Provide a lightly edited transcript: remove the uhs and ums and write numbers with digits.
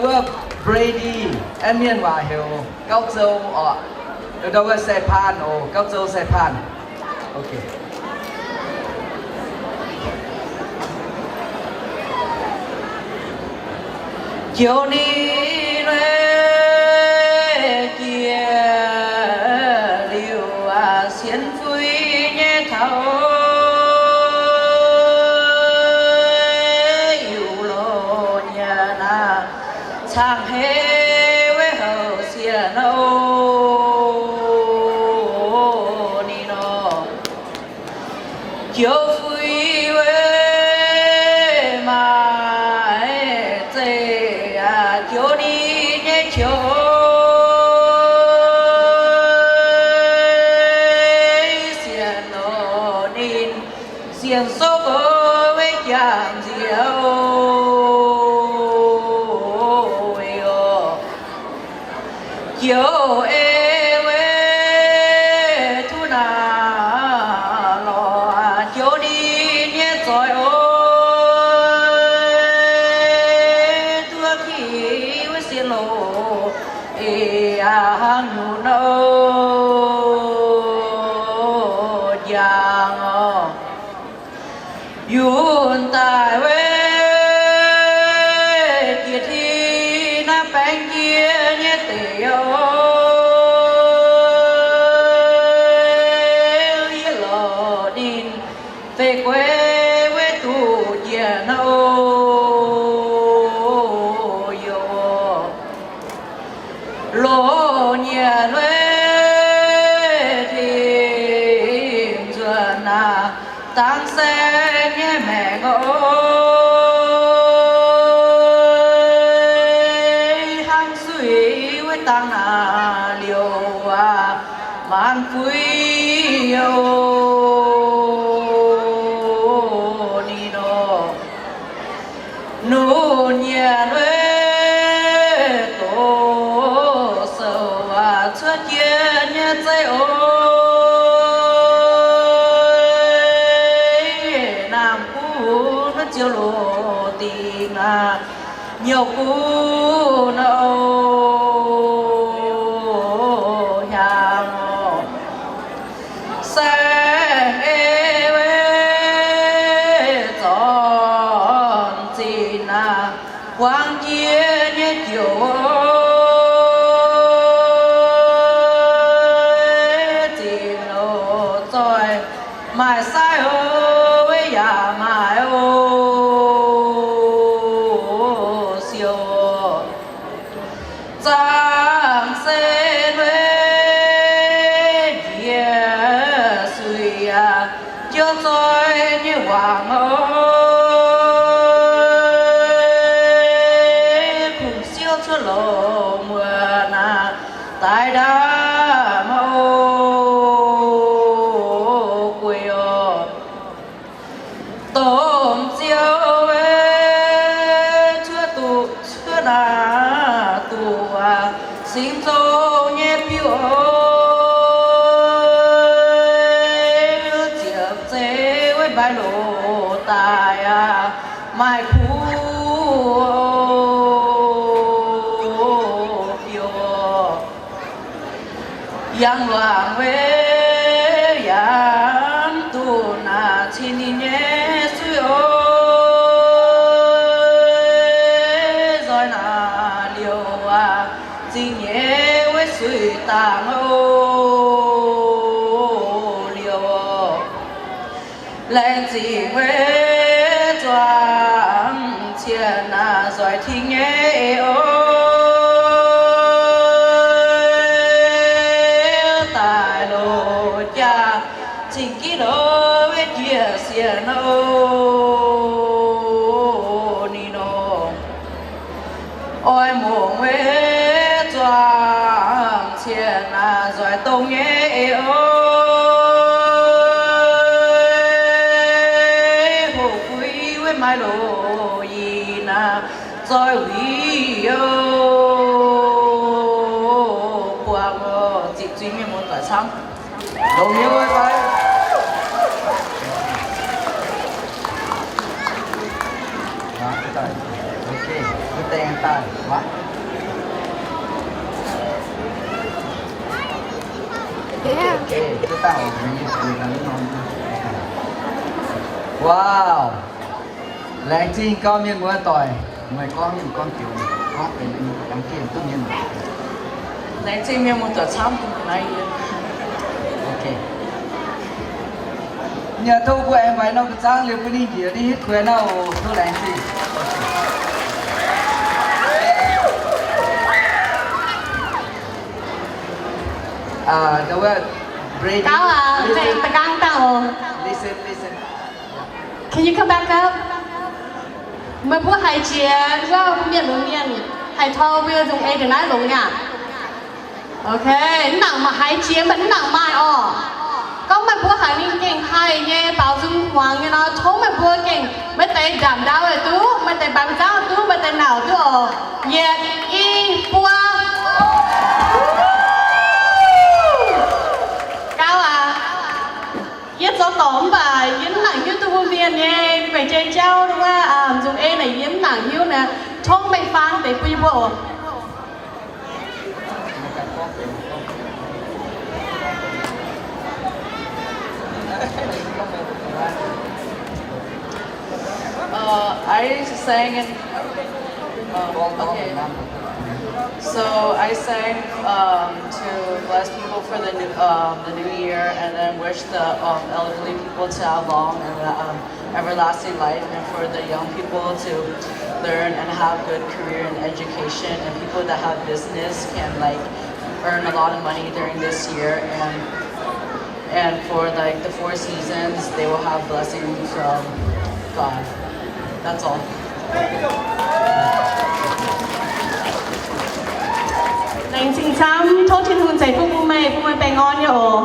đâu có Brady em miền hòa hiểu cao châu đâu có xe pan cao châu xe pan ok chiều đi kia liều xiên phui nhẹ thâu yêu lo nhà na sang hê với hậu xiên âu ni nó chiều phui với mai tê chiều đi nhẹ chiều xiên số với chàng diệu chiều ê với thu nà lò chiều đi nhé rồi ôi thua khi với xiên lò hàng nụ nâu giang yun tai với kia thi na bánh kia nhé tiểu yên lò đin về quê với tù già nâu yo lò nhà nuôi thêm dần tăng xe nhé mẹ ơi hang suy với tăng liều man phui yêu đi nó nô nhà nuôi tổ sầu xuất hiện nhé dây ôi chiều lộ tình nhiều cú nâu hàng sáng ê tròn xin quang chia nhé chiều tìm lộ rồi mai sai ơi ya mai ơi giang sen với địa suy cho tôi như hoàng ơi cùng siêu cho lộ mưa tại đá mâu quê tôm chiêu chưa tụ chưa đá tụ xin dâu nhé piu ơi chiếc dê với bài lộ tài mai khu piu yang loạn với yang tu na chín nhé suy ơi rồi na liều gì nhé với suy tàng ô liều lên gì với choàng tiền rồi thì nhé ơi tại lộ cha chính kỹ đó với chia sẻ nâu ni nó ôi mồm với choàng tiền rồi tông nhé ơi hồ quý với mai lộ gì rồi quý quang chỉ duy nhất một tòa sáng đồng nhau ơi phải ok đèn tay quá ok chúng ta làm wow lẽ chi con miếng mua tỏi mày con miếng con kiểu conเป็นđăng kiểm tự nhiên lẽ chi miếng một tờ chăm cũng này ok nhà thu của em phải nó trang liệu cái đi gì đi hết khỏe nào thu lẽ chi đâu vậy Brady Cáo à, mẹ ta căng tao. listen Can you come back up? Mày bố hai chia ra miệng hai thao bây giờ dùng A để nói dùng nha. Ok, nặng mà hai chia vẫn nặng mai ó. Có mày bố hai ninh kinh hai nhé bảo dung hoàng như nó thấu mày bố kinh mày tay giảm đau rồi tú mày tay bằng dao tú mày tay nào tú ở yeah y bua. Cao à, yết gió tóm bà yến nặng hiếu tu vô viên nha, phải chơi trao đúng không? Dùng e này yến nặng hiếu nè, thông mày phan để quy bộ. I sang in okay. So I sang to bless people for the new year, and then wish the elderly people to have long and everlasting life, and for the young people to learn and have good career and education, and people that have business can like earn a lot of money during this year, and for like the 4 seasons they will have blessings from God. That's all. Lành xin chăm, thốt thiên hôn giải phúc mày, phúc mày bè ngon nhở.